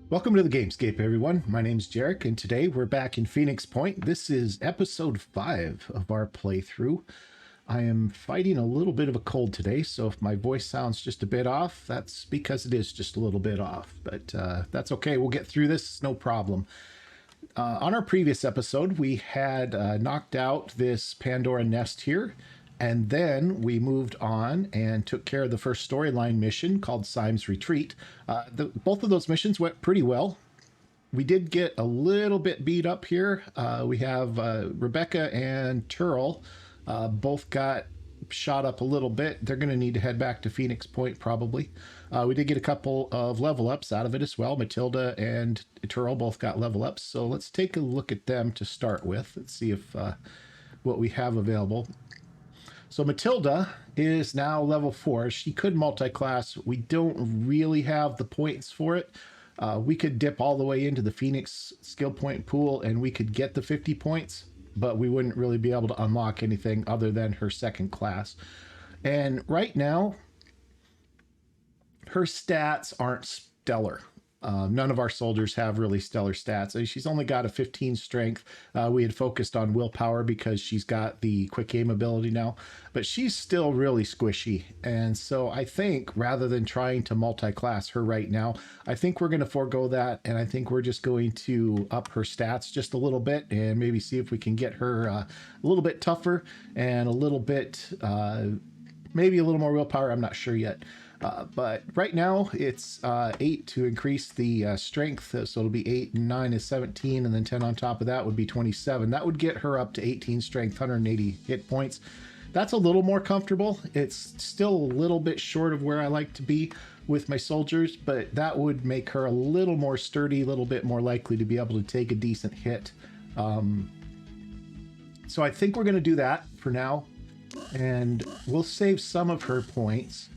Welcome to the Gamescape, everyone. My name's Jeric, and today we're back in Phoenix Point. This is episode 5 of our playthrough. I am fighting a little bit of a cold today, so if my voice sounds just a bit off, that's because it is just a little bit off. But that's okay. We'll get through this, no problem. On our previous episode, we had knocked out this Pandora nest here, and then we moved on and took care of the first storyline mission called Syme's Retreat. Both of those missions went pretty well. We did get a little bit beat up here. We have Rebecca and Turl both got shot up a little bit. They're going to need to head back to Phoenix Point probably. We did get a couple of level ups out of it as well. Matilda and Turl both got level ups. So let's take a look at them to start with. Let's see if what we have available. So Matilda is now level 4. She could multi-class. We don't really have the points for it. We could dip all the way into the Phoenix skill point pool and we could get the 50 points, but we wouldn't really be able to unlock anything other than her second class. And right now, her stats aren't stellar. None of our soldiers have really stellar stats. She's only got a 15 strength. We had focused on willpower because she's got the quick aim ability now, but she's still really squishy. And so I think rather than trying to multi-class her right now, I think we're going to forego that. And I think we're just going to up her stats just a little bit and maybe see if we can get her a little bit tougher and a little bit, maybe a little more willpower. I'm not sure yet. But right now it's 8 to increase the strength. So it'll be 8 and 9 is 17. And then 10 on top of that would be 27. That would get her up to 18 strength, 180 hit points. That's a little more comfortable. It's still a little bit short of where I like to be with my soldiers, but that would make her a little more sturdy, a little bit more likely to be able to take a decent hit. So I think we're going to do that for now. And we'll save some of her points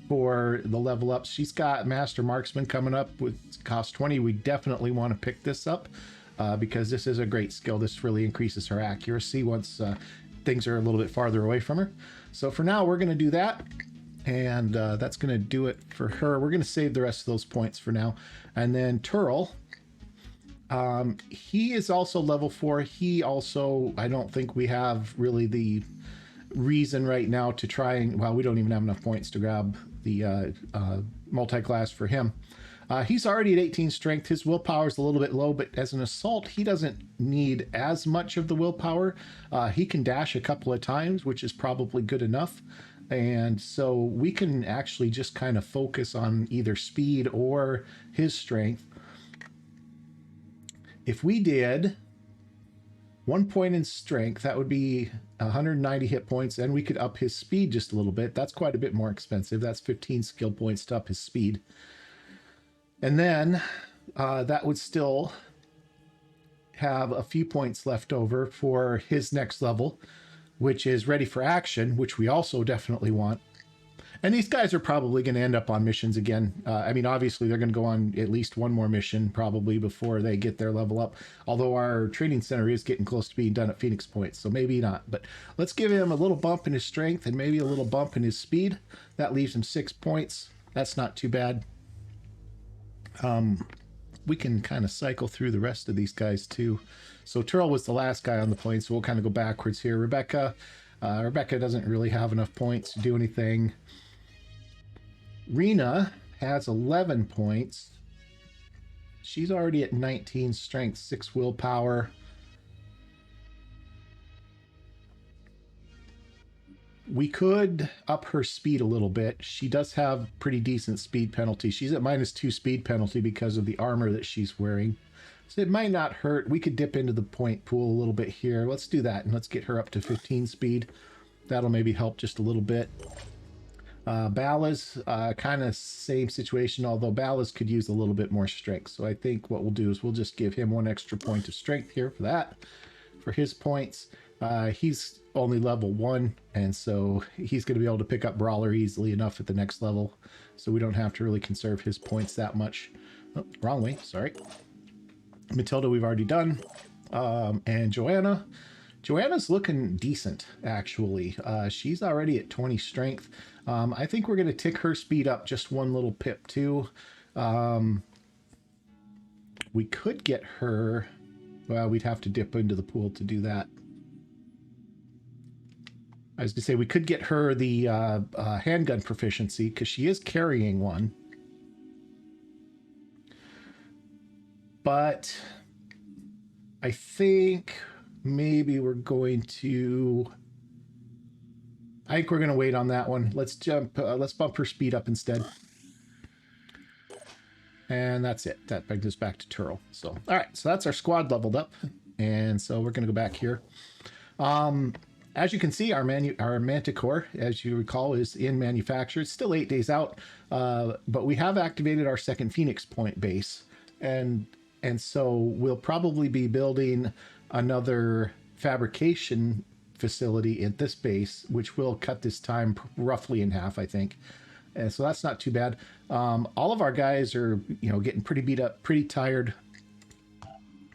for the level ups. She's got Master Marksman coming up with cost 20. We definitely want to pick this up because this is a great skill. This really increases her accuracy once things are a little bit farther away from her. So for now, we're going to do that. And that's going to do it for her. We're going to save the rest of those points for now. And then Turl, he is also level 4. He also, I don't think we have really the reason right now to try and, well, we don't even have enough points to grab the multi-class for him. He's already at 18 strength. His willpower is a little bit low, but as an assault, he doesn't need as much of the willpower. He can dash a couple of times, which is probably good enough. And so we can actually just kind of focus on either speed or his strength. If we did 1 point in strength, that would be 190 hit points, and we could up his speed just a little bit. That's quite a bit more expensive. That's 15 skill points to up his speed. And then that would still have a few points left over for his next level, which is ready for action, which we also definitely want. And these guys are probably going to end up on missions again. I mean, obviously, they're going to go on at least one more mission probably before they get their level up. Although our training center is getting close to being done at Phoenix Point, so maybe not. But let's give him a little bump in his strength and maybe a little bump in his speed. That leaves him 6 points. That's not too bad. We can kind of cycle through the rest of these guys too. So Turl was the last guy on the plane, so we'll kind of go backwards here. Rebecca doesn't really have enough points to do anything. Rena has 11 points. She's already at 19 strength, 6 willpower. We could up her speed a little bit. She does have pretty decent speed penalty. She's at -2 speed penalty because of the armor that she's wearing. So it might not hurt. We could dip into the point pool a little bit here. Let's do that, and let's get her up to 15 speed. That'll maybe help just a little bit. Balla's kind of same situation, although Balla's could use a little bit more strength. So I think what we'll do is we'll just give him 1 extra point of strength here for that, for his points. He's only level 1, and so he's going to be able to pick up Brawler easily enough at the next level, so we don't have to really conserve his points that much. Oh, wrong way, sorry. Matilda we've already done, and Joanna's looking decent, actually. She's already at 20 strength. I think we're going to tick her speed up just 1 little pip, too. We could get her... Well, we'd have to dip into the pool to do that. I was going to say, we could get her the handgun proficiency, because she is carrying one. But I think maybe we're going to... I think we're going to wait on that one. Let's bump her speed up instead. And that's it. That brings us back to Turl. So, all right. So that's our squad leveled up. And so we're going to go back here. As you can see, our Manticore, as you recall, is in manufacture. It's still 8 days out. But we have activated our second Phoenix Point base. And so we'll probably be building another fabrication facility at this base, which will cut this time roughly in half, I think. And so that's not too bad. All of our guys are, getting pretty beat up, pretty tired.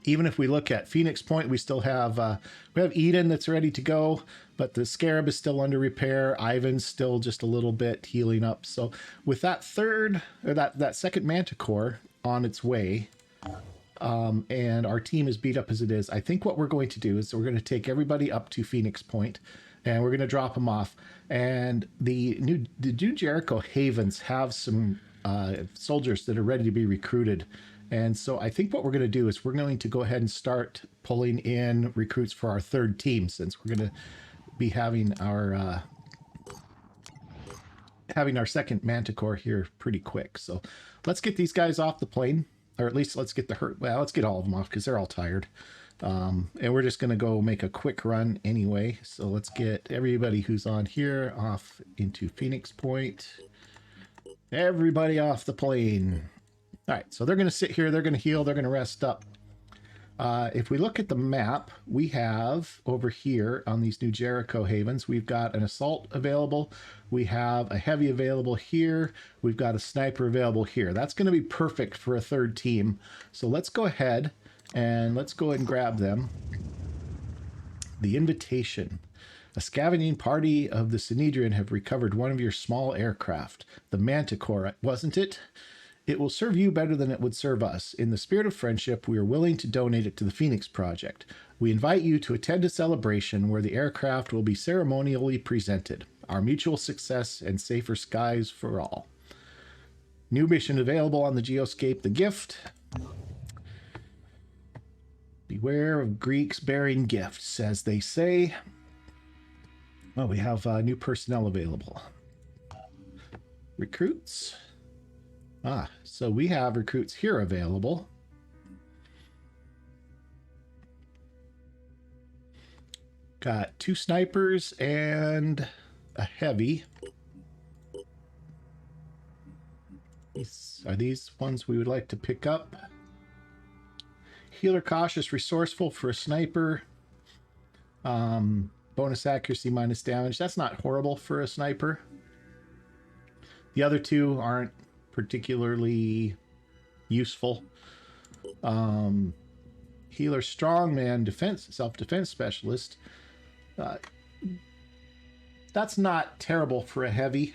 Even if we look at Phoenix Point, we still have Eden that's ready to go, but the Scarab is still under repair. Ivan's still just a little bit healing up. So with that that second Manticore on its way, and our team is beat up as it is, I think what we're going to do is we're going to take everybody up to Phoenix Point, and we're going to drop them off. And the new Jericho Havens have some soldiers that are ready to be recruited. And so I think what we're going to do is we're going to go ahead and start pulling in recruits for our third team, since we're going to be having our second Manticore here pretty quick. So let's get these guys off the plane, or at least let's get let's get all of them off, because they're all tired. And we're just going to go make a quick run anyway. So let's get everybody who's on here off into Phoenix Point. Everybody off the plane. All right, so they're going to sit here. They're going to heal. They're going to rest up. If we look at the map, we have over here on these new Jericho Havens, we've got an assault available. We have a heavy available here. We've got a sniper available here. That's going to be perfect for a third team. So let's go ahead and grab them. The invitation. A scavenging party of the Sanhedrin have recovered one of your small aircraft. The Manticore, wasn't it? It will serve you better than it would serve us. In the spirit of friendship, we are willing to donate it to the Phoenix Project. We invite you to attend a celebration where the aircraft will be ceremonially presented. Our mutual success and safer skies for all. New mission available on the Geoscape, The Gift. Beware of Greeks bearing gifts, as they say. Oh, we have new personnel available. Recruits. So we have recruits here available. Got 2 snipers and a heavy. Are these ones we would like to pick up? Healer, cautious, resourceful for a sniper. Bonus accuracy minus damage. That's not horrible for a sniper. The other 2 aren't particularly useful. Healer, strongman, defense, self-defense specialist. That's not terrible for a heavy.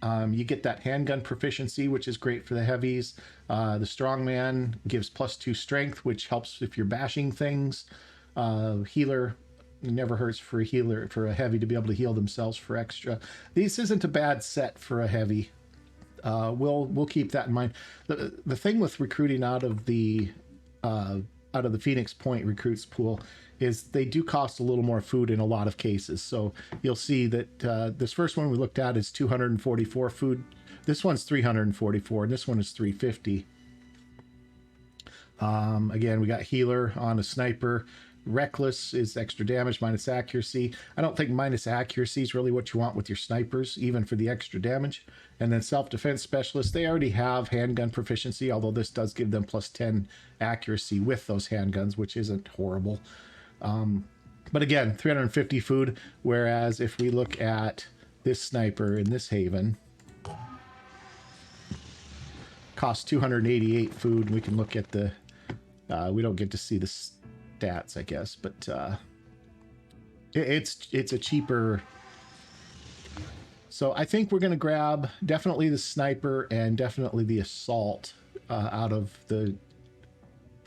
You get that handgun proficiency, which is great for the heavies. The strongman gives +2 strength, which helps if you're bashing things. Healer, it never hurts for a heavy to be able to heal themselves for extra. This isn't a bad set for a heavy. We'll keep that in mind. The thing with recruiting out of the Phoenix Point recruits pool is they do cost a little more food in a lot of cases. So you'll see that this first one we looked at is 244 food. This one's 344, and this one is 350. Again, we got healer on a sniper. Reckless is extra damage minus accuracy. I don't think minus accuracy is really what you want with your snipers, even for the extra damage. And then self-defense specialists, they already have handgun proficiency, although this does give them +10 accuracy with those handguns, which isn't horrible. But again, 350 food, whereas if we look at this sniper in this haven, costs 288 food. We can look at the, we don't get to see the stats, I guess, but it's a cheaper. So I think we're going to grab definitely the sniper and definitely the assault out of the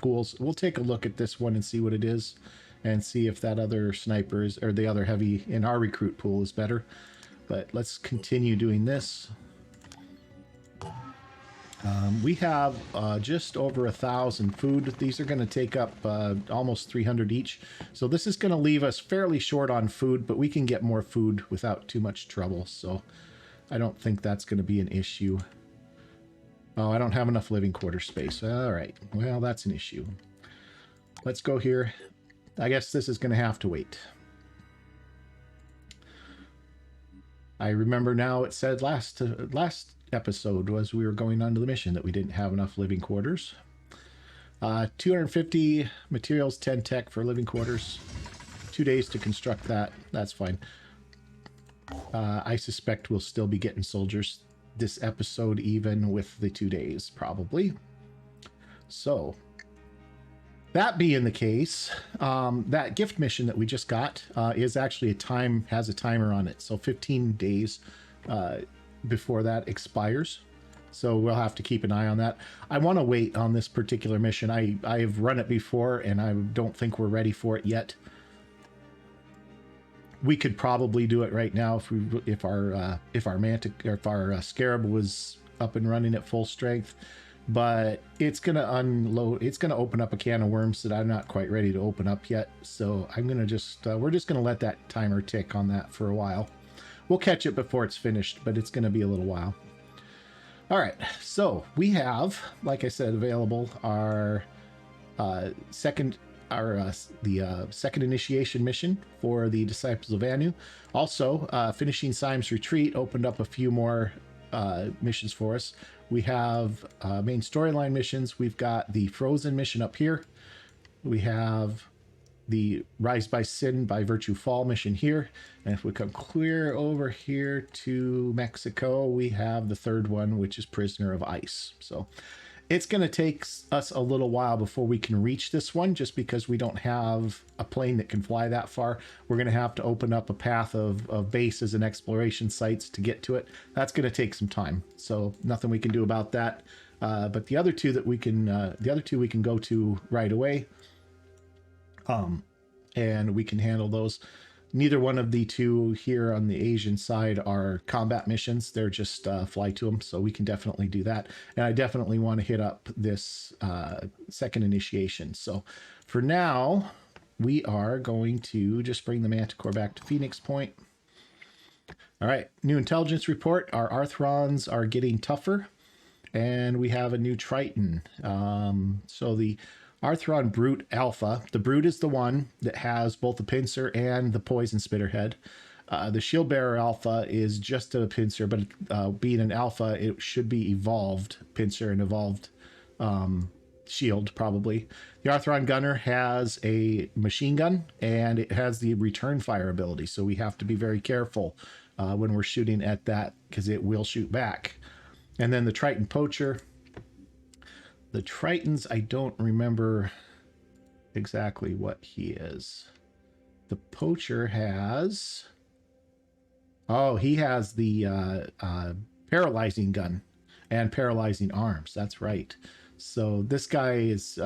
pools. We'll take a look at this one and see what it is, and see if that other sniper is, or the other heavy in our recruit pool is better. But let's continue doing this. We have just over 1,000 food. These are going to take up almost 300 each. So this is going to leave us fairly short on food, but we can get more food without too much trouble. So I don't think that's going to be an issue. Oh, I don't have enough living quarter space. All right. Well, that's an issue. Let's go here. I guess this is going to have to wait. I remember now it said last episode was we were going on to the mission that we didn't have enough living quarters. 250 materials, 10 tech for living quarters. 2 days to construct that. That's fine. I suspect we'll still be getting soldiers this episode even with the 2 days probably. So that being the case, that gift mission that we just got is actually has a timer on it. So 15 days before that expires. So we'll have to keep an eye on that. I want to wait on this particular mission. I've run it before and I don't think we're ready for it yet. We could probably do it right now if our Scarab was up and running at full strength. But it's going to unload, it's going to open up a can of worms that I'm not quite ready to open up yet. So I'm going to just, we're just going to let that timer tick on that for a while. We'll catch it before it's finished, but it's going to be a little while. All right, so we have, like I said, available our second initiation mission for the Disciples of Anu. Also, finishing Syme's Retreat opened up a few more missions for us. We have main storyline missions. We've got the Frozen mission up here. We have the Rise by Sin by Virtue Fall mission here. And if we come clear over here to Mexico, we have the third one, which is Prisoner of Ice. So it's going to take us a little while before we can reach this one, just because we don't have a plane that can fly that far. We're going to have to open up a path of bases and exploration sites to get to it. That's going to take some time. So nothing we can do about that. But the other two that we can, go to right away. And we can handle those. Neither one of the two here on the Asian side are combat missions. They're just fly to them. So we can definitely do that. And I definitely want to hit up this second initiation. So for now, we are going to just bring the Manticore back to Phoenix Point. All right, new intelligence report. Our Arthrons are getting tougher. And we have a new Triton. So the Arthron Brute Alpha. The Brute is the one that has both the pincer and the poison spitter head. The Shield Bearer Alpha is just a pincer, but being an alpha, it should be evolved pincer and evolved shield, probably. The Arthron Gunner has a machine gun, and it has the return fire ability, so we have to be very careful when we're shooting at that, because it will shoot back. And then the Triton Poacher. The Tritons, I don't remember exactly what he is. The Poacher has... Oh, he has the paralyzing gun and paralyzing arms. That's right. So this guy is...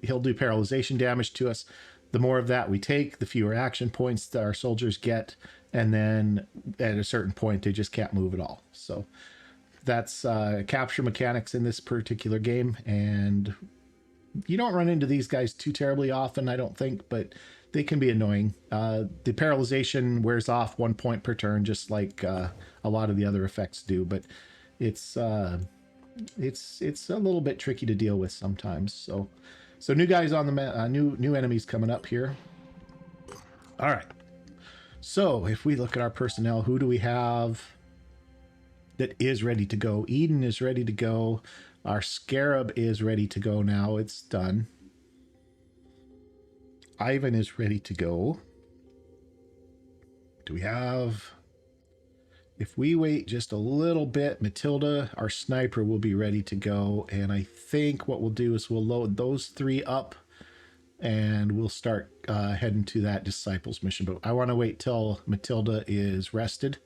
he'll do paralyzation damage to us. The more of that we take, the fewer action points that our soldiers get. And then at a certain point, they just can't move at all. So... that's capture mechanics in this particular game, and you don't run into these guys too terribly often, I don't think, but they can be annoying. The paralyzation wears off 1 point per turn, just like a lot of the other effects do, but it's a little bit tricky to deal with sometimes. So new guys on the new enemies coming up here. All right. So if we look at our personnel, who do we have that is ready to go? Eden is ready to go. Our Scarab is ready to go now. It's done. Ivan is ready to go. Do we have... If we wait just a little bit, Matilda, our sniper, will be ready to go. And I think what we'll do is we'll load those three up and we'll start heading to that Disciples mission. But I want to wait till Matilda is rested.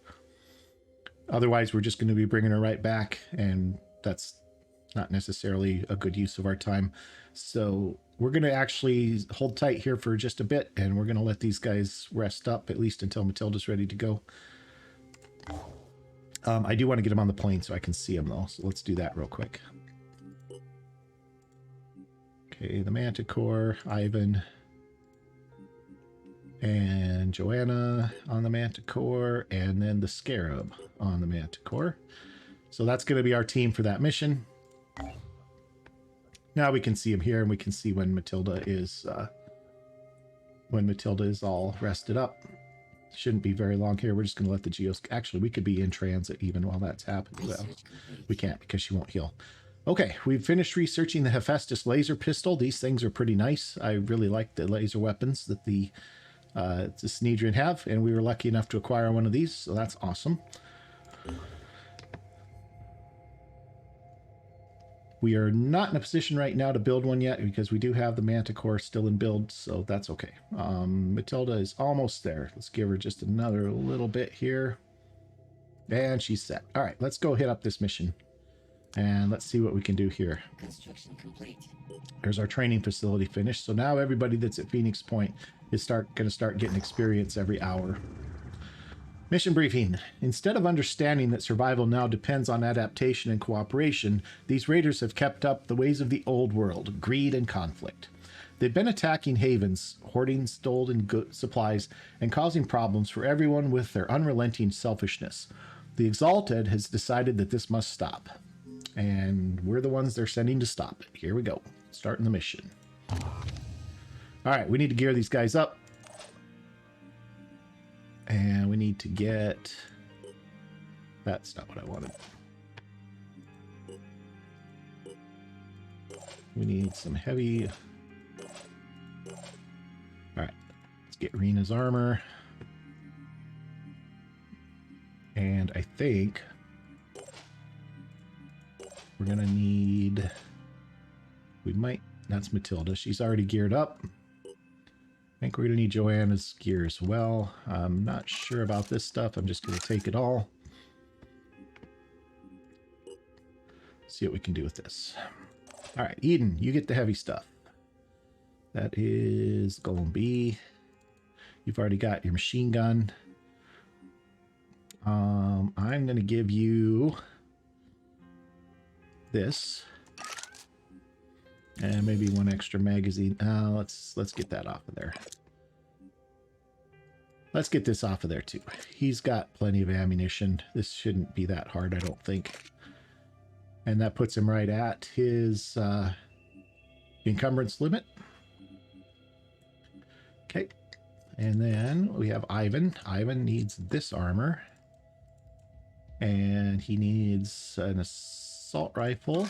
Otherwise, we're just going to be bringing her right back, and that's not necessarily a good use of our time. So we're going to actually hold tight here for just a bit, and we're going to let these guys rest up, at least until Matilda's ready to go. I do want to get them on the plane so I can see them, though. So let's do that real quick. Okay, the Manticore, Ivan, and Joanna on the Manticore, and then the Scarab on the Manticore. So that's going to be our team for that mission. Now we can see him here, and we can see when Matilda is all rested up. Shouldn't be very long here. We're just going to let the Geos... Actually, we could be in transit even while that's happening. Well, we can't because she won't heal. Okay, we've finished researching the Hephaestus laser pistol. These things are pretty nice. I really like the laser weapons that the Synedrian have, and we were lucky enough to acquire one of these, so that's awesome. We are not in a position right now to build one yet because we do have the Manticore still in build, so that's okay. Matilda is almost there. Let's give her just another little bit here. And she's set. All right, let's go hit up this mission. And let's see what we can do here. Construction complete. There's our training facility finished. So now everybody that's at Phoenix Point is going to start getting experience every hour. Mission briefing. Instead of understanding that survival now depends on adaptation and cooperation, these raiders have kept up the ways of the old world, greed and conflict. They've been attacking havens, hoarding stolen supplies, and causing problems for everyone with their unrelenting selfishness. The Exalted has decided that this must stop. And we're the ones they're sending to stop it. Here we go. Starting the mission. All right, we need to gear these guys up. And we need to get... That's not what I wanted. We need some heavy... Alright, let's get Rena's armor. And I think... we're gonna need... We might... That's Matilda. She's already geared up. I think we're going to need Joanna's gear as well. I'm not sure about this stuff. I'm just going to take it all. See what we can do with this. All right, Eden, you get the heavy stuff. That is going to be... You've already got your machine gun. I'm going to give you this. And maybe one extra magazine. Let's get that off of there. Let's get this off of there too. He's got plenty of ammunition. This shouldn't be that hard, I don't think. And that puts him right at his encumbrance limit. Okay. And then we have Ivan. Ivan needs this armor. And he needs an assault rifle.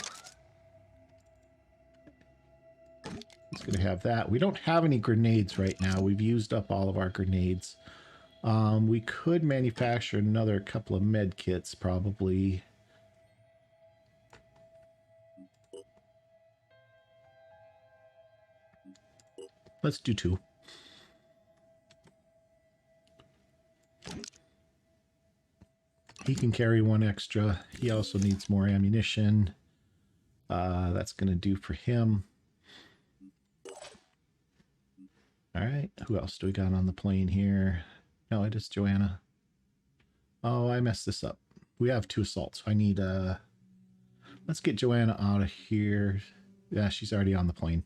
He's going to have that. We don't have any grenades right now. We've used up all of our grenades. We could manufacture another couple of med kits, probably. Let's do 2. He can carry 1 extra. He also needs more ammunition. That's going to do for him. All right, who else do we got on the plane here? No, it is Joanna. Oh, I messed this up. We have 2 assaults. I need, let's get Joanna out of here. Yeah, she's already on the plane.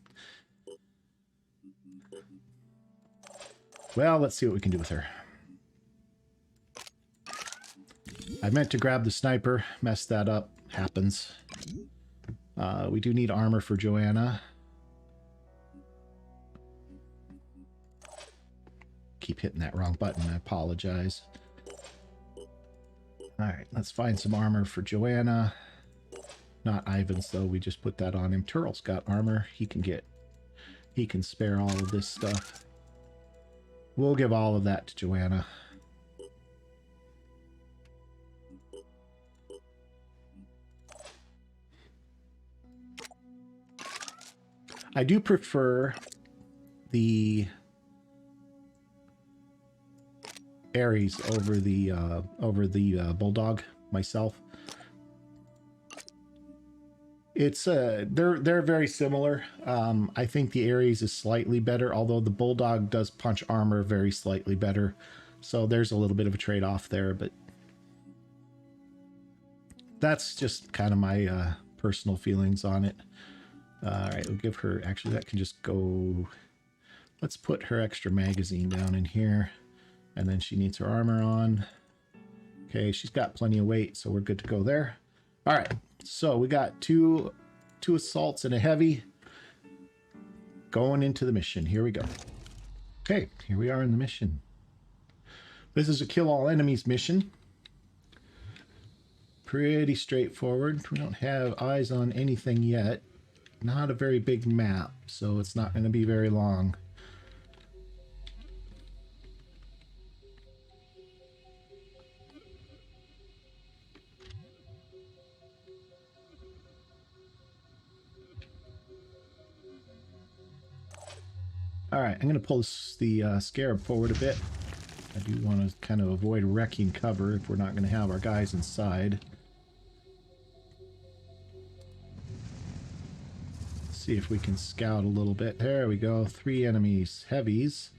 Well, let's see what we can do with her. I meant to grab the sniper. Messed that up. Happens. We do need armor for Joanna. Keep hitting that wrong button. I apologize. Alright, let's find some armor for Joanna. Not Ivan's, though. We just put that on him. Turl's got armor. He can spare all of this stuff. We'll give all of that to Joanna. I do prefer the Ares over the Bulldog myself. It's they're very similar. I think the Ares is slightly better, although the Bulldog does punch armor very slightly better. So there's a little bit of a trade-off there, but that's just kind of my personal feelings on it. All right, we'll give her, actually that can just go, let's put her extra magazine down in here, and then she needs her armor on. Okay, she's got plenty of weight, so we're good to go there. All right, so we got two assaults and a heavy going into the mission. Here we go. Okay, here we are in the mission. This is a kill all enemies mission. Pretty straightforward. We don't have eyes on anything yet. Not a very big map, so it's not going to be very long. All right, I'm going to pull the Scarab forward a bit. I do want to kind of avoid wrecking cover if we're not going to have our guys inside. See if we can scout a little bit. There we go. 3 enemies. Heavies.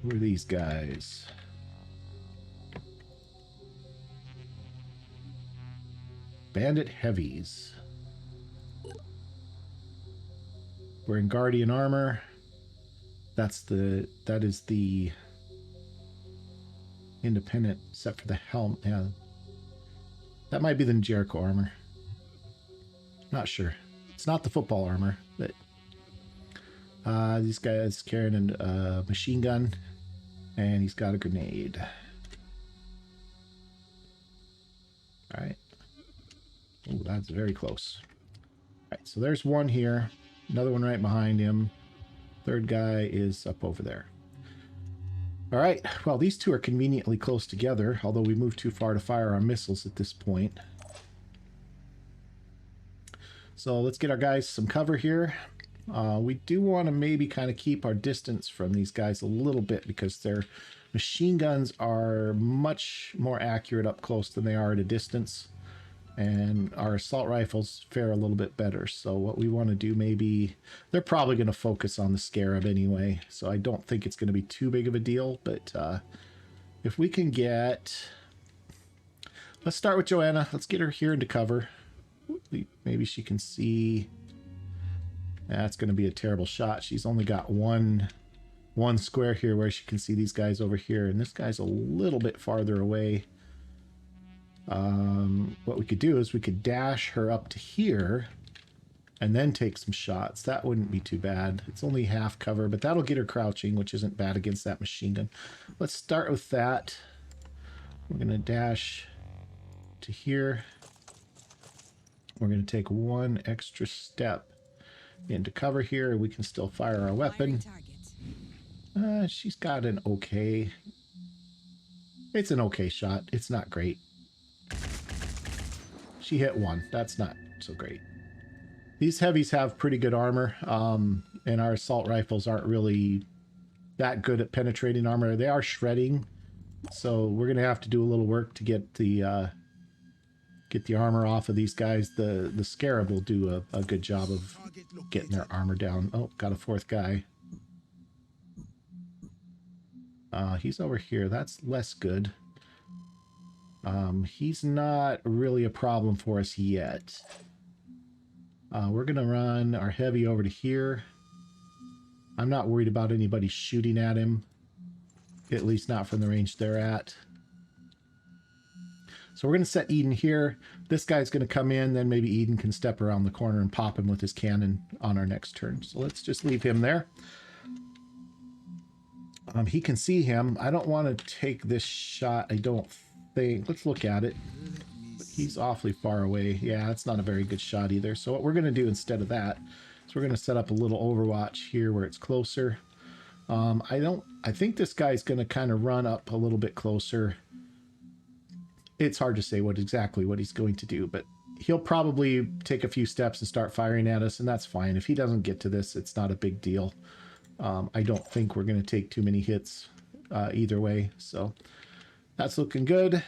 Who are these guys? Bandit heavies. We're in Guardian armor. That is the independent, except for the helm. Yeah, that might be the Jericho armor. Not sure. It's not the football armor, but these guys carrying a machine gun, and he's got a grenade. All right. Oh, that's very close. All right, so there's one here. Another one right behind him. Third guy is up over there. All right, well, these two are conveniently close together, although we moved too far to fire our missiles at this point. So let's get our guys some cover here. We do want to maybe kind of keep our distance from these guys a little bit because their machine guns are much more accurate up close than they are at a distance. And our assault rifles fare a little bit better. So what we want to do, maybe, they're probably going to focus on the Scarab anyway. So I don't think it's going to be too big of a deal. But if we can get, let's start with Joanna. Let's get her here into cover. Maybe she can see. That's going to be a terrible shot. She's only got one square here where she can see these guys over here. And this guy's a little bit farther away. What we could do is we could dash her up to here and then take some shots. That wouldn't be too bad. It's only half cover, but that'll get her crouching, which isn't bad against that machine gun. Let's start with that. We're going to dash to here. We're going to take one extra step into cover here. We can still fire our weapon. She's got an okay... It's an okay shot. It's not great. She hit one. That's not so great. These heavies have pretty good armor, and our assault rifles aren't really that good at penetrating armor. They are shredding, so we're gonna have to do a little work to get the armor off of these guys. The Scarab will do a good job of getting their armor down. Oh, got a fourth guy. He's over here. That's less good. He's not really a problem for us yet. We're going to run our heavy over to here. I'm not worried about anybody shooting at him. At least not from the range they're at. So we're going to set Eden here. This guy's going to come in, then maybe Eden can step around the corner and pop him with his cannon on our next turn. So let's just leave him there. He can see him. I don't want to take this shot, I don't think. Let's look at it. He's awfully far away. Yeah, that's not a very good shot either. So what we're going to do instead of that is we're going to set up a little overwatch here where it's closer. I think this guy's going to kind of run up a little bit closer. It's hard to say exactly what he's going to do, but he'll probably take a few steps and start firing at us, and that's fine. If he doesn't get to this, it's not a big deal. I don't think we're going to take too many hits either way, so that's looking good.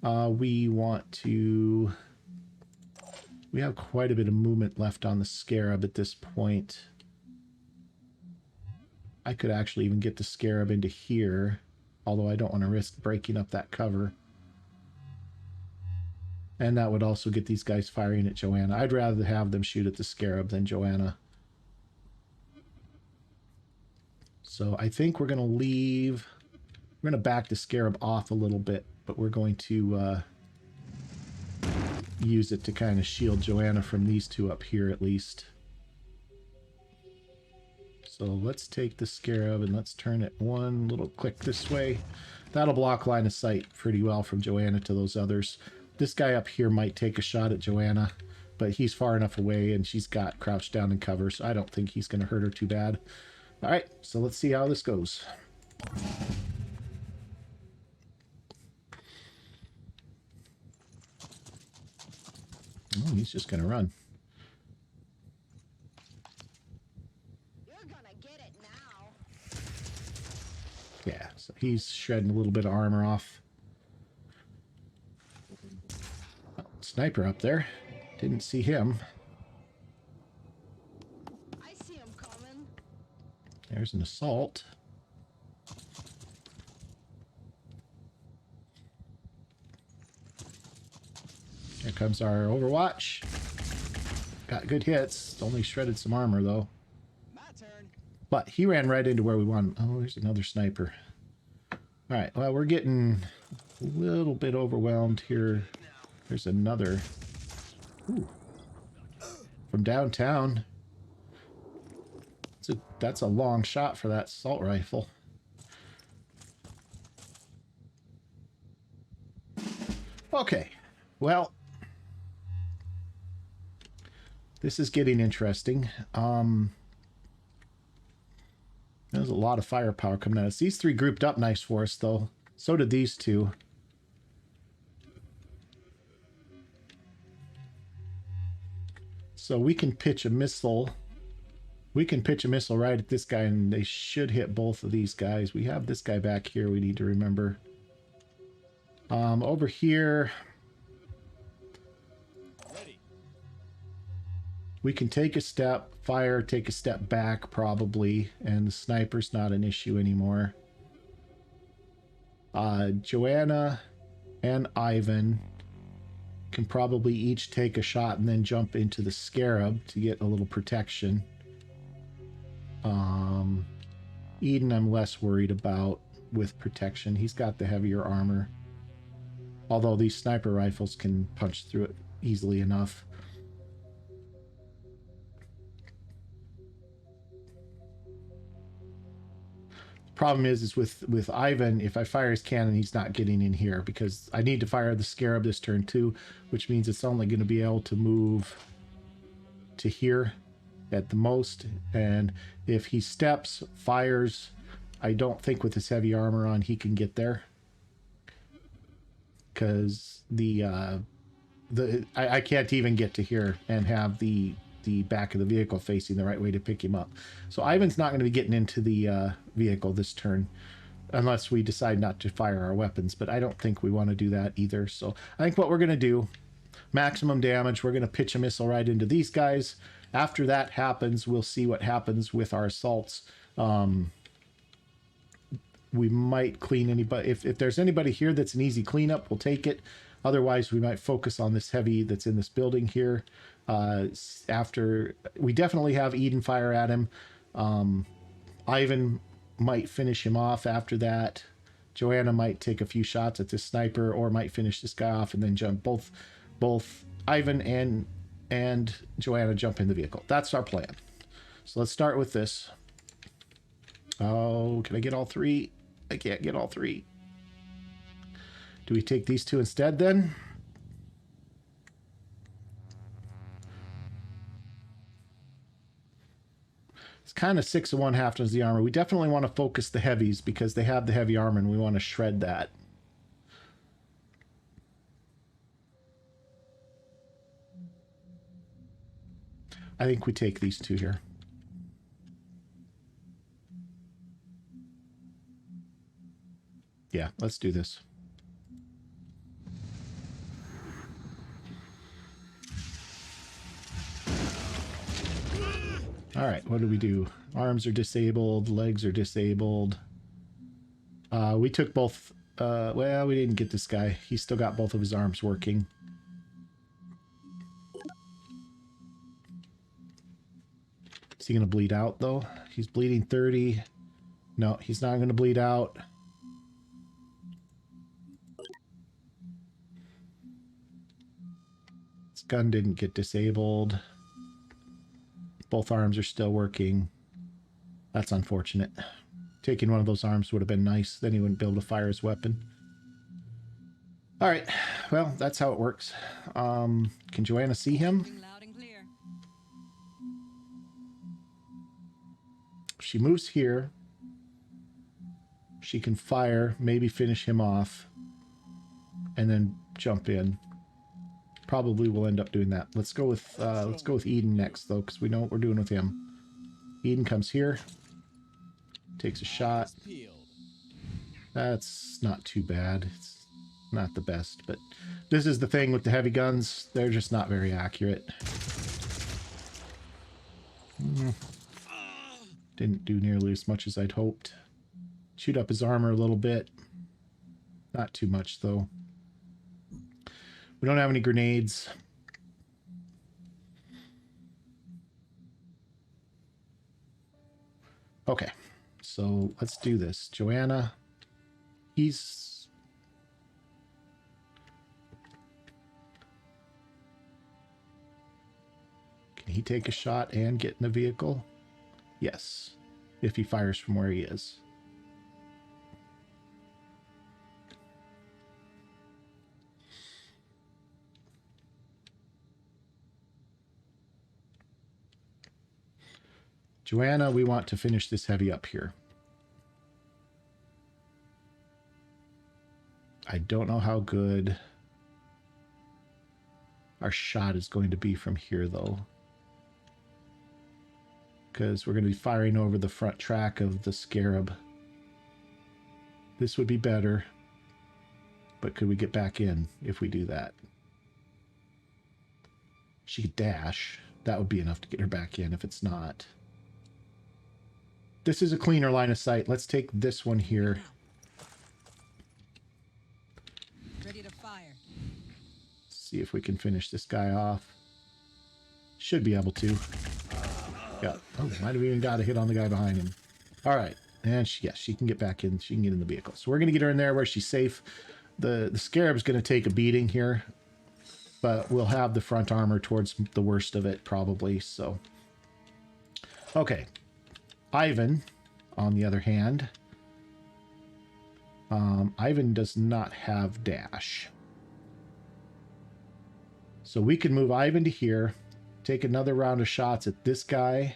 We want to We have quite a bit of movement left on the Scarab at this point. I could actually even get the Scarab into here, although I don't want to risk breaking up that cover. And that would also get these guys firing at Joanna. I'd rather have them shoot at the Scarab than Joanna. So I think we're going to leave... We're going to back the Scarab off a little bit, but we're going to use it to kind of shield Joanna from these two up here at least. So let's take the Scarab and let's turn it one little click this way. That'll block line of sight pretty well from Joanna to those others. This guy up here might take a shot at Joanna, but he's far enough away and she's got crouched down in cover, so I don't think he's going to hurt her too bad. All right, so let's see how this goes. Oh, he's just going to run. You're gonna get it now. Yeah, so he's shredding a little bit of armor off. Oh, sniper up there. Didn't see him. I see him coming. There's an assault. Here comes our Overwatch. Got good hits. Only shredded some armor, though. My turn. But he ran right into where we want. Oh, there's another sniper. All right, well, we're getting a little bit overwhelmed here. There's another. Ooh. From downtown. That's a long shot for that assault rifle. Okay, well, this is getting interesting. There's a lot of firepower coming at us. These three grouped up nice for us, though. So did these two. So we can pitch a missile. We can pitch a missile right at this guy, and they should hit both of these guys. We have this guy back here we need to remember. Over here... We can take a step, fire, take a step back, probably, and the sniper's not an issue anymore. Joanna and Ivan can probably each take a shot and then jump into the Scarab to get a little protection. Eden I'm less worried about with protection. He's got the heavier armor. Although these sniper rifles can punch through it easily enough. Problem is with Ivan, if I fire his cannon, he's not getting in here because I need to fire the Scarab this turn too, which means it's only going to be able to move to here at the most. And if he steps, fires, I don't think with his heavy armor on he can get there because I can't even get to here and have the back of the vehicle facing the right way to pick him up. So Ivan's not going to be getting into the vehicle this turn unless we decide not to fire our weapons, but I don't think we want to do that either. So I think what we're going to do, maximum damage, we're going to pitch a missile right into these guys. After that happens, we'll see what happens with our assaults. We might clean anybody. If there's anybody here that's an easy cleanup, we'll take it. Otherwise, we might focus on this heavy that's in this building here. After we definitely have Eden fire at him. Ivan might finish him off after that. Joanna might take a few shots at this sniper or might finish this guy off and then jump. Both Ivan and Joanna jump in the vehicle. That's our plan. So let's start with this. Oh, can I get all three? I can't get all three. Do we take these two instead then? It's kind of 6 of one, half does the armor. We definitely want to focus the heavies because they have the heavy armor and we want to shred that. I think we take these two here. Yeah, let's do this. All right, what do we do? Arms are disabled, legs are disabled. We took both. Well, we didn't get this guy. He's still got both of his arms working. Is he going to bleed out, though? He's bleeding 30. No, he's not going to bleed out. His gun didn't get disabled. Both arms are still working. That's unfortunate. Taking one of those arms would have been nice. Then he wouldn't be able to fire his weapon. All right. Well, that's how it works. Can Joanna see him? Loud and clear. She moves here. She can fire, maybe finish him off, and then jump in. Probably we'll end up doing that. Let's go with Eden next, though, because we know what we're doing with him. Eden comes here, takes a shot. That's not too bad. It's not the best, but this is the thing with the heavy guns. They're just not very accurate. Didn't do nearly as much as I'd hoped. Shoot up his armor a little bit. Not too much, though. We don't have any grenades. Okay, so let's do this. Joanna, he's... Can he take a shot and get in the vehicle? Yes, if he fires from where he is. Joanna, we want to finish this heavy up here. I don't know how good our shot is going to be from here, though. Because we're going to be firing over the front track of the Scarab. This would be better. But could we get back in if we do that? She could dash. That would be enough to get her back in if it's not. This is a cleaner line of sight. Let's take this one here. Ready to fire. See if we can finish this guy off. Should be able to. Yeah. Oh, might have even got a hit on the guy behind him. All right. And she can get back in. She can get in the vehicle. So we're going to get her in there where she's safe. The Scarab's going to take a beating here. But we'll have the front armor towards the worst of it, probably. So, okay. Ivan, on the other hand, Ivan does not have dash. So we can move Ivan to here, take another round of shots at this guy,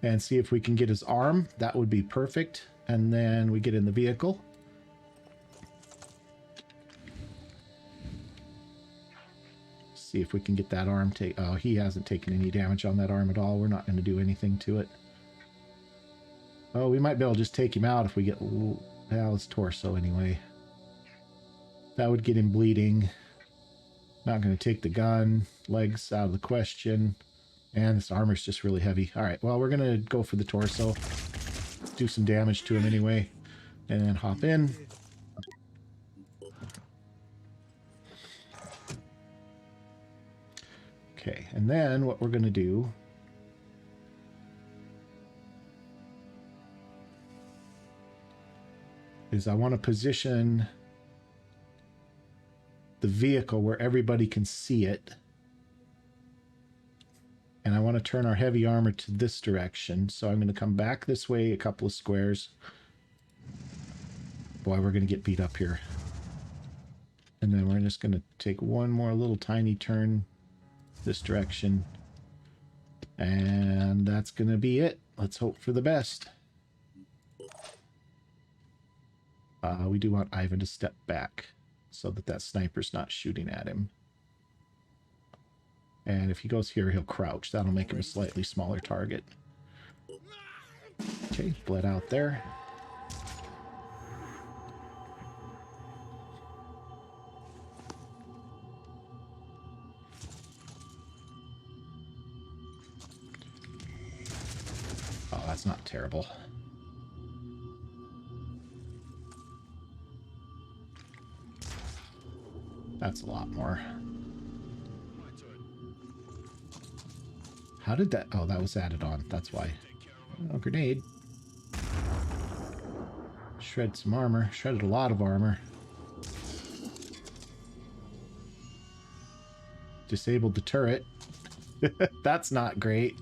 and see if we can get his arm. That would be perfect. And then we get in the vehicle. See if we can get that arm. Oh, he hasn't taken any damage on that arm at all. We're not going to do anything to it. Oh, we might be able to just take him out if we get... Well, his torso anyway. That would get him bleeding. Not going to take the gun. Legs out of the question. And this armor's just really heavy. All right, well, we're going to go for the torso. Let's do some damage to him anyway. And then hop in. Okay, and then what we're going to do... is I want to position the vehicle where everybody can see it. And I want to turn our heavy armor to this direction. So I'm going to come back this way a couple of squares. Boy, we're going to get beat up here. And then we're just going to take one more little tiny turn this direction. And that's going to be it. Let's hope for the best. We do want Ivan to step back so that that sniper's not shooting at him. And if he goes here, he'll crouch. That'll make him a slightly smaller target. Okay, bled out there. That's not terrible. That's a lot more. How did that... Oh, that was added on. That's why. Oh, grenade. Shred some armor. Shredded a lot of armor. Disabled the turret. That's not great.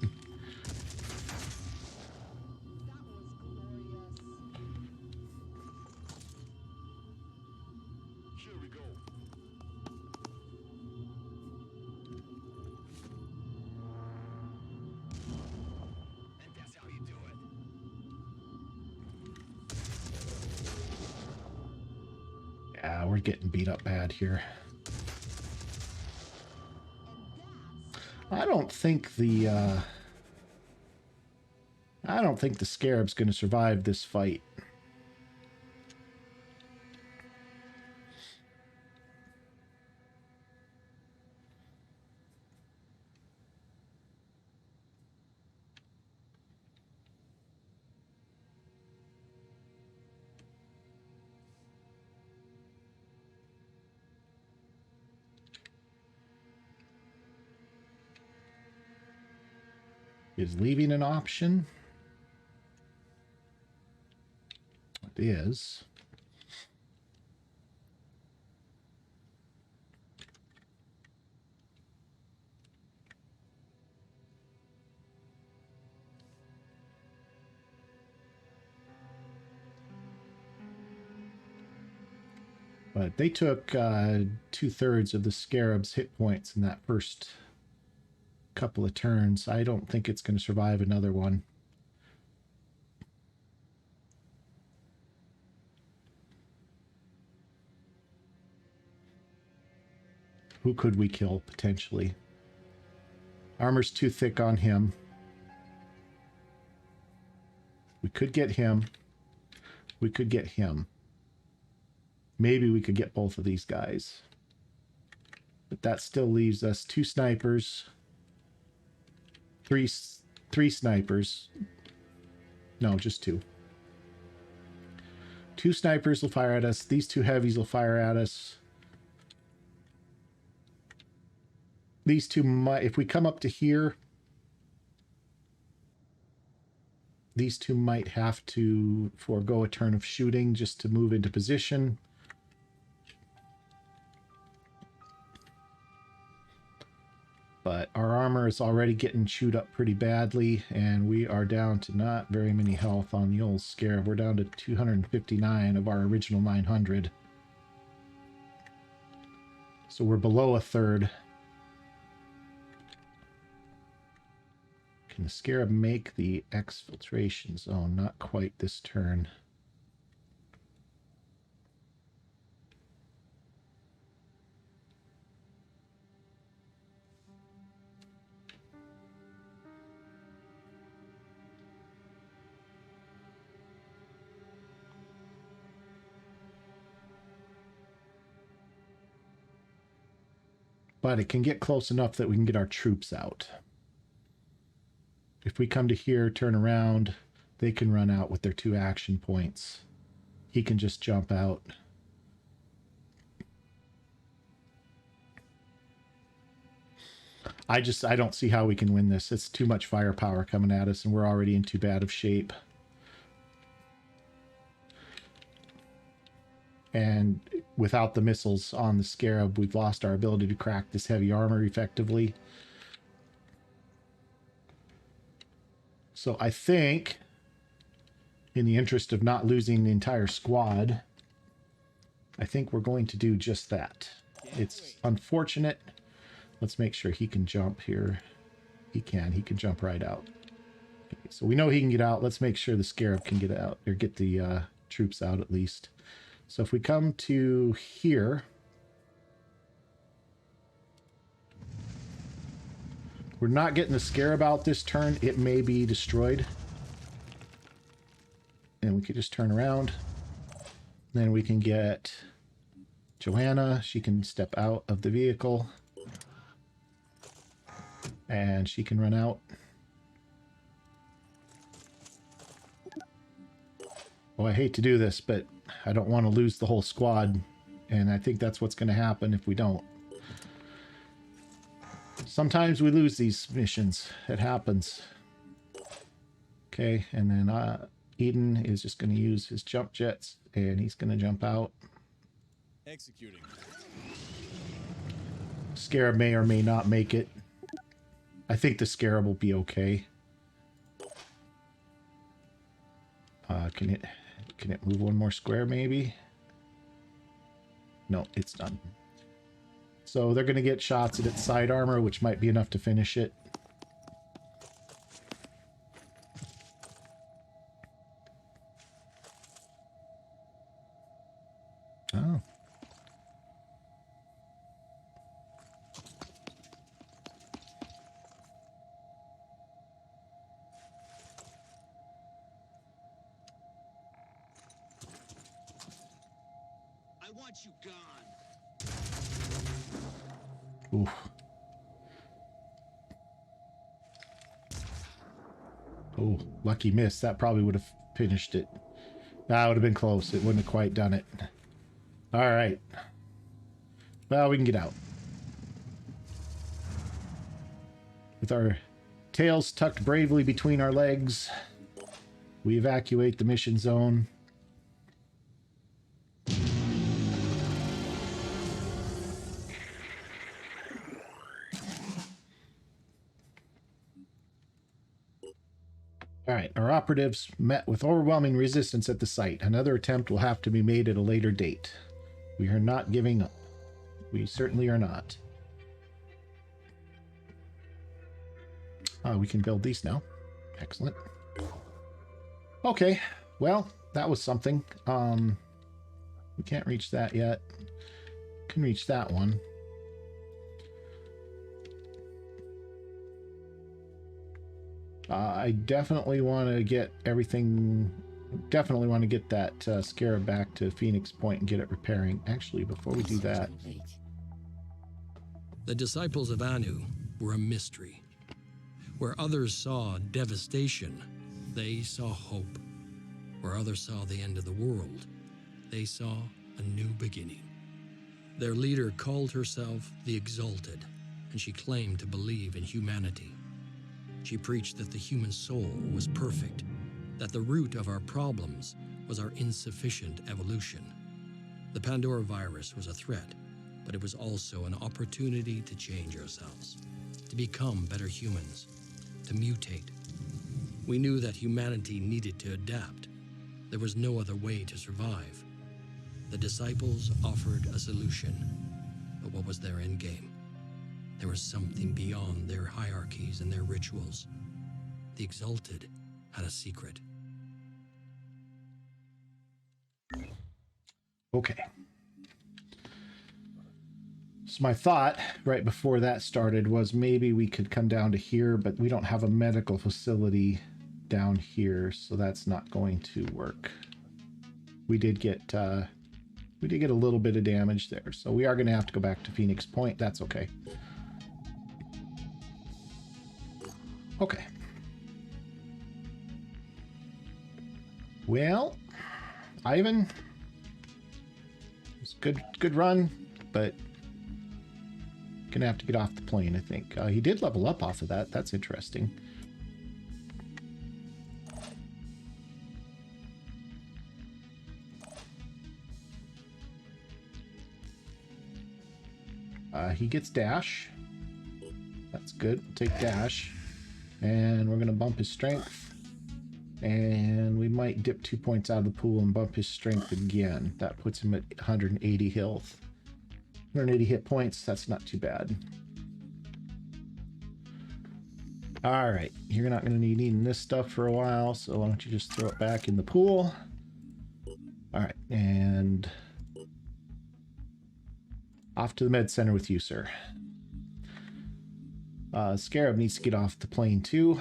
Yeah, we're getting beat up bad here. I don't think the Scarab's going to survive this fight. Is leaving an option? It is. But they took 2/3 of the Scarab's hit points in that first couple of turns. I don't think it's going to survive another one. Who could we kill, potentially? Armor's too thick on him. We could get him. We could get him. Maybe we could get both of these guys. But that still leaves us 2 snipers. Three snipers. No, just 2. 2 snipers will fire at us. These 2 heavies will fire at us. These 2 might, if we come up to here, these 2 might have to forego a turn of shooting just to move into position. But our armor is already getting chewed up pretty badly, and we are down to not very many health on the old Scarab. We're down to 259 of our original 900. So we're below a third. Can the Scarab make the exfiltration zone? Not quite this turn. But it can get close enough that we can get our troops out. If we come to here, turn around, they can run out with their 2 action points. He can just jump out. I don't see how we can win this. It's too much firepower coming at us, and we're already in too bad of shape. And without the missiles on the Scarab, we've lost our ability to crack this heavy armor effectively. So I think, in the interest of not losing the entire squad, I think we're going to do just that. It's unfortunate. Let's make sure he can jump here. He can jump right out. Okay, so we know he can get out. Let's make sure the Scarab can get out, or get the troops out at least. So if we come to here, we're not getting the Scarab out this turn. It may be destroyed. And we could just turn around. Then we can get Joanna. She can step out of the vehicle. And she can run out. Oh, I hate to do this, but I don't want to lose the whole squad. And I think that's what's going to happen if we don't. Sometimes we lose these missions. It happens. Okay, and then Eden is just going to use his jump jets, and he's going to jump out. Executing. Scarab may or may not make it. I think the Scarab will be okay. Can it move one more square maybe? No, it's done. So they're going to get shots at its side armor, which might be enough to finish it. Oh. I want you gone. Oof. Oh, lucky miss. That probably would have finished it. That would have been close. It wouldn't have quite done it. All right. Well, we can get out. With our tails tucked bravely between our legs, we evacuate the mission zone. All right, our operatives met with overwhelming resistance at the site. Another attempt will have to be made at a later date. We are not giving up. We certainly are not. We can build these now. Excellent. Okay, well, that was something. We can't reach that yet. Can reach that one. I definitely want to get everything... Definitely want to get that Scarab back to Phoenix Point and get it repairing. Actually, before we do that... The disciples of Anu were a mystery. Where others saw devastation, they saw hope. Where others saw the end of the world, they saw a new beginning. Their leader called herself the Exalted, and she claimed to believe in humanity. She preached that the human soul was perfect, that the root of our problems was our insufficient evolution. The Pandora virus was a threat, but it was also an opportunity to change ourselves, to become better humans, to mutate. We knew that humanity needed to adapt. There was no other way to survive. The disciples offered a solution, but what was their end game? There was something beyond their hierarchies and their rituals. The Exalted had a secret. Okay. So my thought right before that started was maybe we could come down to here, but we don't have a medical facility down here, so that's not going to work. We did get a little bit of damage there, so we are going to have to go back to Phoenix Point. That's okay. Okay. Well, Ivan, it's good run, but gonna have to get off the plane, I think. He did level up off of that. That's interesting. He gets dash. That's good. We'll take dash. And we're gonna bump his strength. And we might dip 2 points out of the pool and bump his strength again. That puts him at 180 health. 180 hit points, that's not too bad. All right, you're not going to need needing this stuff for a while, so why don't you just throw it back in the pool. All right, and off to the med center with you, sir. Scarab needs to get off the plane too.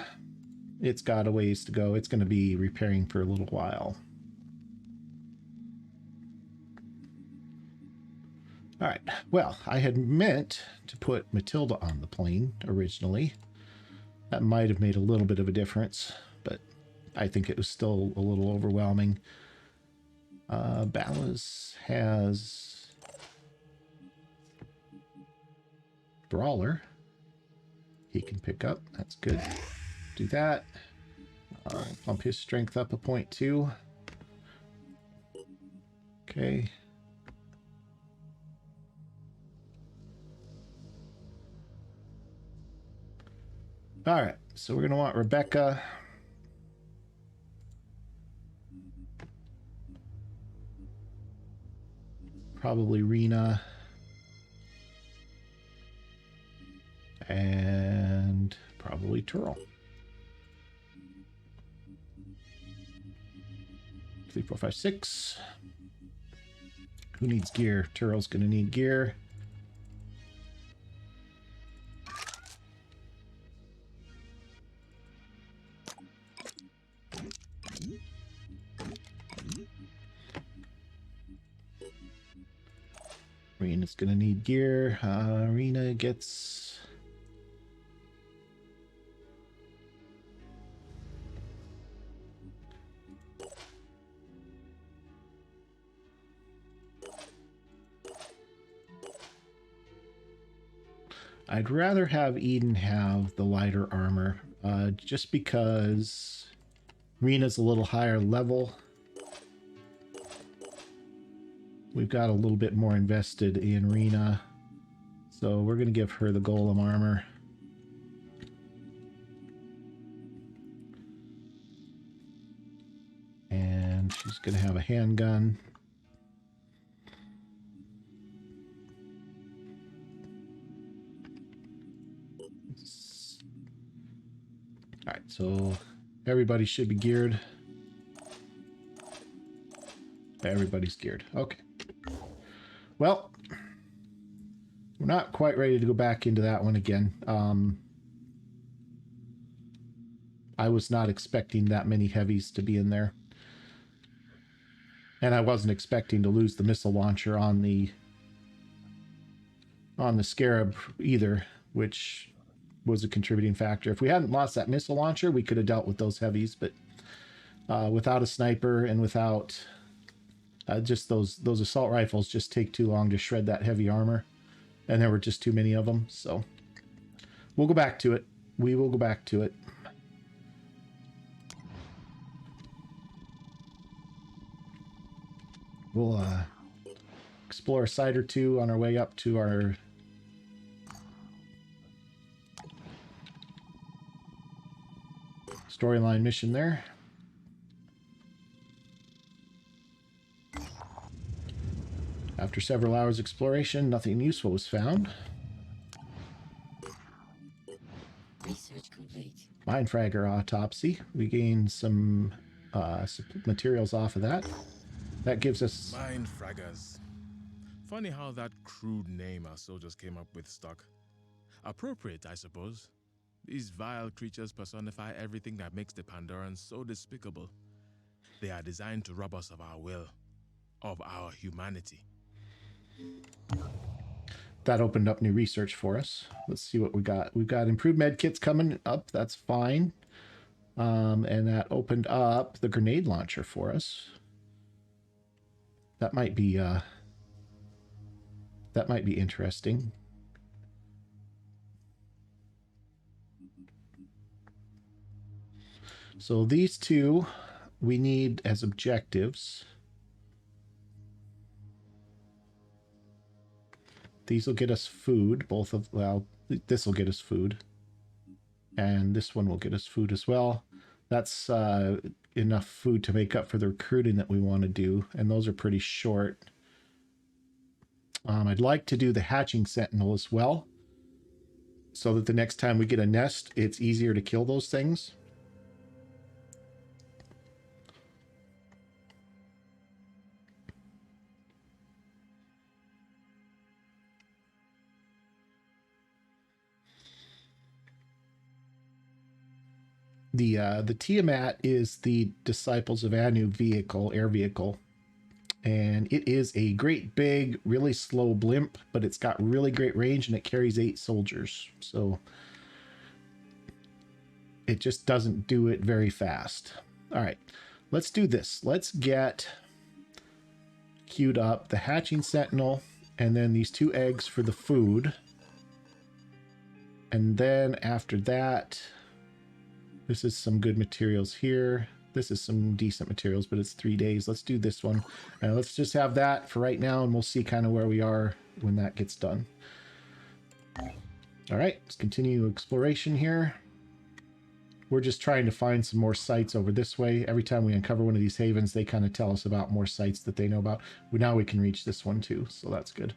It's got a ways to go. It's going to be repairing for a little while. All right, well, I had meant to put Matilda on the plane originally. That might have made a little bit of a difference, but I think it was still a little overwhelming. Ballas has Brawler. He can pick up. That's good. Do that. Bump his strength up a point too. Okay. All right. So we're going to want Rebecca. Probably Rena. And probably Turl. 3, 4, 5, 6. Who needs gear? Turl's going to need gear. Rena's going to need gear. Rena gets... I'd rather have Eden have the lighter armor, just because Rena's a little higher level. We've got a little bit more invested in Rena, so we're going to give her the golem armor. And she's going to have a handgun. All right, so everybody should be geared. Everybody's geared. Okay. Well, we're not quite ready to go back into that one again. I was not expecting that many heavies to be in there. And I wasn't expecting to lose the missile launcher on the Scarab either, which was a contributing factor. If we hadn't lost that missile launcher, we could have dealt with those heavies, but without a sniper and without just those assault rifles just take too long to shred that heavy armor, and there were just too many of them. So we'll go back to it. We will go back to it. We'll explore a site or two on our way up to our storyline mission there. After several hours exploration, nothing useful was found. Research complete. Mindfragger autopsy. We gained some materials off of that. That gives us... Mindfraggers. Funny how that crude name our soldiers came up with stuck. Appropriate, I suppose. These vile creatures personify everything that makes the Pandorans so despicable. They are designed to rob us of our will, of our humanity. That opened up new research for us. Let's see what we got. We've got improved med kits coming up. That's fine. And that opened up the grenade launcher for us. That might be interesting. So these two we need as objectives. These will get us food. Both of, well, this will get us food. And this one will get us food as well. That's enough food to make up for the recruiting that we want to do. And those are pretty short. I'd like to do the hatching sentinel as well, so that the next time we get a nest, it's easier to kill those things. The Tiamat is the Disciples of Anu vehicle, air vehicle. And it is a great big, really slow blimp, but it's got really great range and it carries 8 soldiers. So it just doesn't do it very fast. All right, let's do this. Let's get queued up, the hatching sentinel, and then these 2 eggs for the food. And then after that, this is some good materials here. This is some decent materials, but it's 3 days. Let's do this one. And let's just have that for right now, and we'll see kind of where we are when that gets done. All right, let's continue exploration here. We're just trying to find some more sites over this way. Every time we uncover one of these havens, they kind of tell us about more sites that they know about. Now we can reach this one too, so that's good.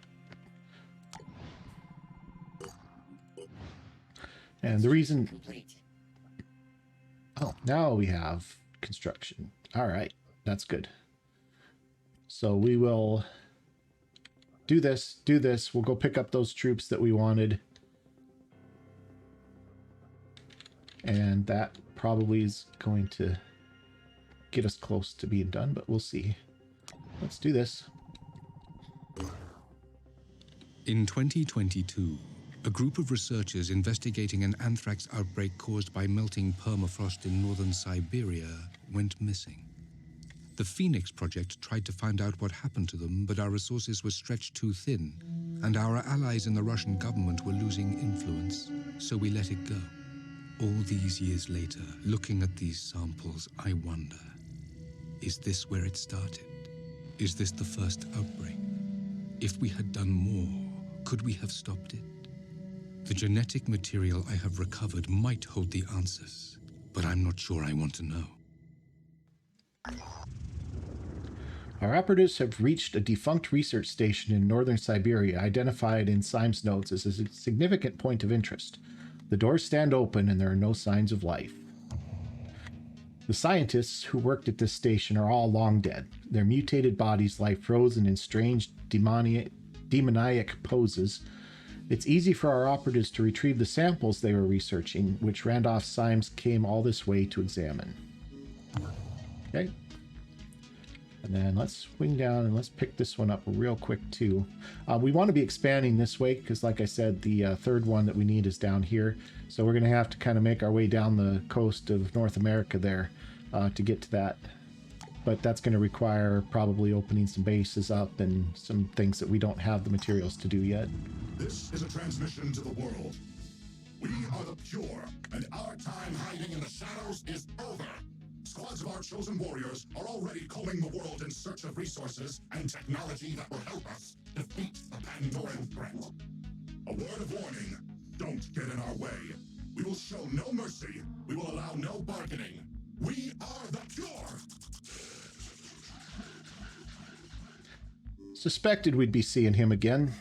And the reason... Oh, now we have construction. All right, that's good. So we will do this. We'll go pick up those troops that we wanted. And that probably is going to get us close to being done, but we'll see. Let's do this. In 2022, a group of researchers investigating an anthrax outbreak caused by melting permafrost in northern Siberia went missing. The Phoenix Project tried to find out what happened to them, but our resources were stretched too thin, and our allies in the Russian government were losing influence, so we let it go. All these years later, looking at these samples, I wonder, is this where it started? Is this the first outbreak? If we had done more, could we have stopped it? The genetic material I have recovered might hold the answers, but I'm not sure I want to know. Our operatives have reached a defunct research station in northern Siberia, identified in Syme's notes as a significant point of interest. The doors stand open and there are no signs of life. The scientists who worked at this station are all long dead. Their mutated bodies lie frozen in strange demoniac poses. It's easy for our operatives to retrieve the samples they were researching, which Randolph Symes came all this way to examine. Okay. And then let's swing down and let's pick this one up real quick too. We want to be expanding this way because, like I said, the third one that we need is down here. So we're going to have to kind of make our way down the coast of North America there to get to that. But that's going to require probably opening some bases up and some things that we don't have the materials to do yet. This is a transmission to the world. We are the pure, and our time hiding in the shadows is over. Squads of our chosen warriors are already combing the world in search of resources and technology that will help us defeat the Pandoran threat. A word of warning, don't get in our way. We will show no mercy. We will allow no bargaining. We are the pure. Suspected we'd be seeing him again.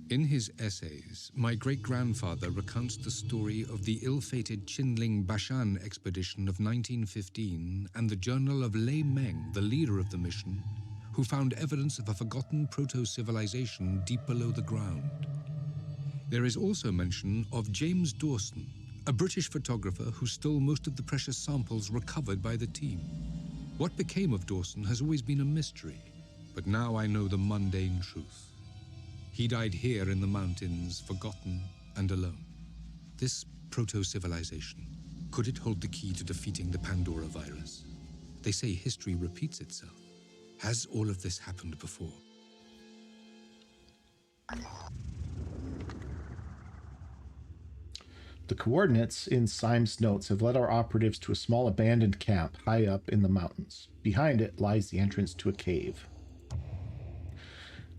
In his essays, my great-grandfather recounts the story of the ill-fated Qinling Bashan expedition of 1915 and the journal of Lei Meng, the leader of the mission, who found evidence of a forgotten proto-civilization deep below the ground. There is also mention of James Dawson, a British photographer who stole most of the precious samples recovered by the team. What became of Dawson has always been a mystery, but now I know the mundane truth. He died here in the mountains, forgotten and alone. This proto-civilization, could it hold the key to defeating the Pandora virus? They say history repeats itself. Has all of this happened before? The coordinates in Syme's notes have led our operatives to a small abandoned camp high up in the mountains. Behind it lies the entrance to a cave.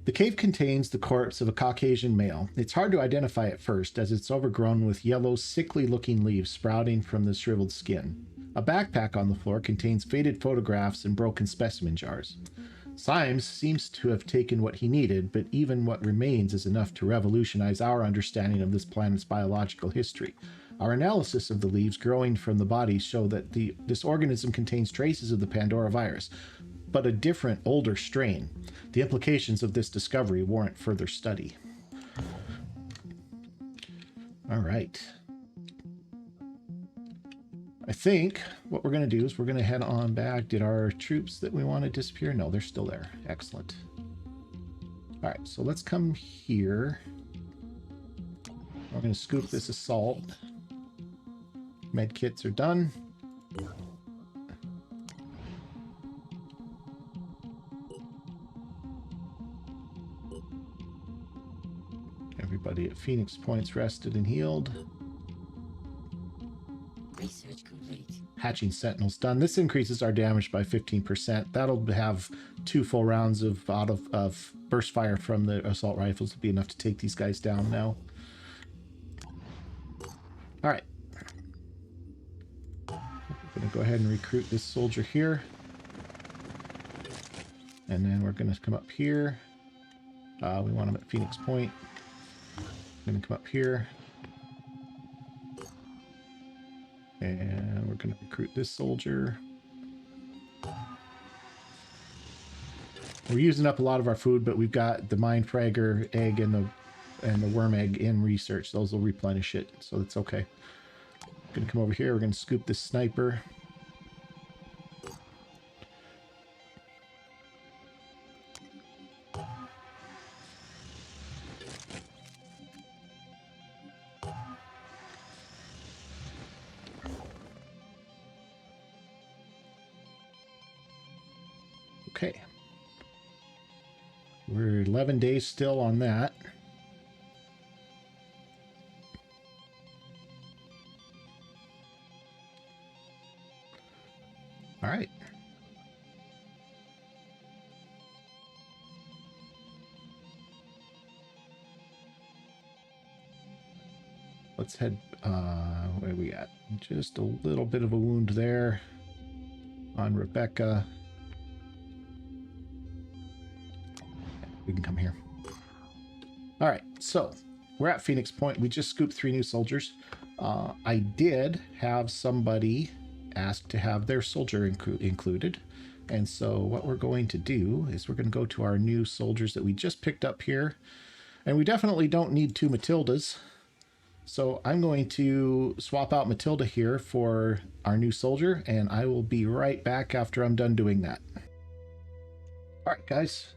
The cave contains the corpse of a Caucasian male. It's hard to identify at first, as it's overgrown with yellow, sickly-looking leaves sprouting from the shriveled skin. A backpack on the floor contains faded photographs and broken specimen jars. Symes seems to have taken what he needed, but even what remains is enough to revolutionize our understanding of this planet's biological history. Our analysis of the leaves growing from the bodies show that this organism contains traces of the Pandora virus, but a different, older strain. The implications of this discovery warrant further study. All right. I think what we're going to do is we're going to head on back. Did our troops that we want to disappear? No, they're still there. Excellent. All right, so let's come here. We're going to scoop this assault. Med kits are done. Everybody at Phoenix Point's rested and healed. Research complete. Hatching Sentinels done. This increases our damage by 15%. That'll have 2 full rounds of burst fire from the assault rifles to be enough to take these guys down now. All right. We're going to go ahead and recruit this soldier here. And then we're going to come up here. We want him at Phoenix Point. We're going to come up here. And we're going to recruit this soldier. We're using up a lot of our food, but we've got the mine fragger egg and the worm egg in research. Those will replenish it, so it's okay. Going to come over here. We're going to scoop this sniper. Okay. We're 11 days still on that. All right. Let's head, where are we at? Just a little bit of a wound there on Rebecca. We can come here. All right, so we're at Phoenix Point. We just scooped 3 new soldiers. I did have somebody ask to have their soldier included. And so what we're going to do is we're going to go to our new soldiers that we just picked up here. And we definitely don't need 2 Matildas. So I'm going to swap out Matilda here for our new soldier, and I will be right back after I'm done doing that. All right, guys.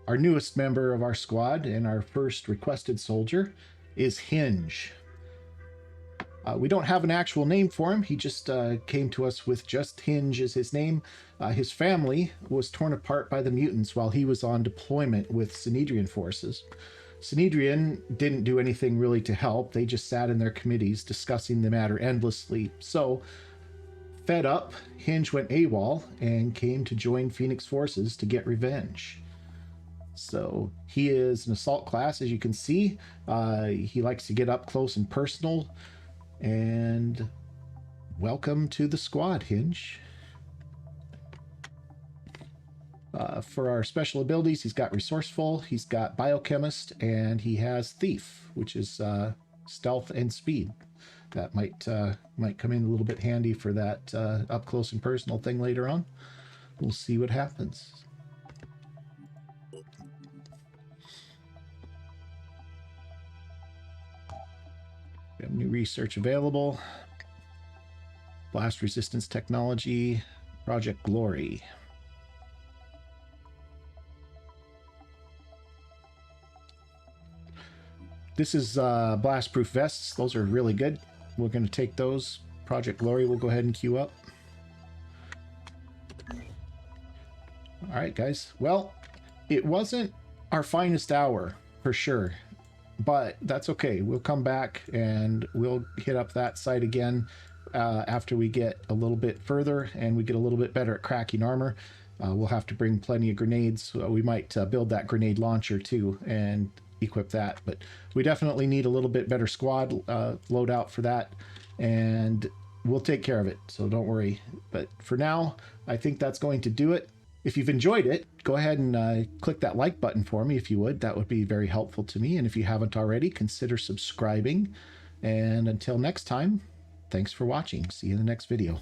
Our newest member of our squad and our first requested soldier is Hinge. We don't have an actual name for him. He just came to us with just Hinge as his name. His family was torn apart by the mutants while he was on deployment with Synedrian forces. Synedrian didn't do anything really to help. They just sat in their committees discussing the matter endlessly. So, fed up, Hinge went AWOL and came to join Phoenix forces to get revenge. So he is an assault class, as you can see. He likes to get up close and personal. And welcome to the squad, Hinge. For our special abilities, he's got Resourceful, he's got Biochemist, and he has Thief, which is Stealth and Speed. That might come in a little bit handy for that up close and personal thing later on. We'll see what happens. We have new research available. Blast resistance technology, Project Glory. This is blast-proof vests. Those are really good. We're going to take those. Project Glory we'll go ahead and queue up. All right, guys. Well, it wasn't our finest hour, for sure. But that's okay. We'll come back and we'll hit up that site again after we get a little bit further and we get a little bit better at cracking armor. We'll have to bring plenty of grenades. We might build that grenade launcher too and equip that. But we definitely need a little bit better squad loadout for that. And we'll take care of it. So don't worry. But for now, I think that's going to do it. If you've enjoyed it, go ahead and click that like button for me if you would. That would be very helpful to me. And if you haven't already, consider subscribing. And until next time, thanks for watching. See you in the next video.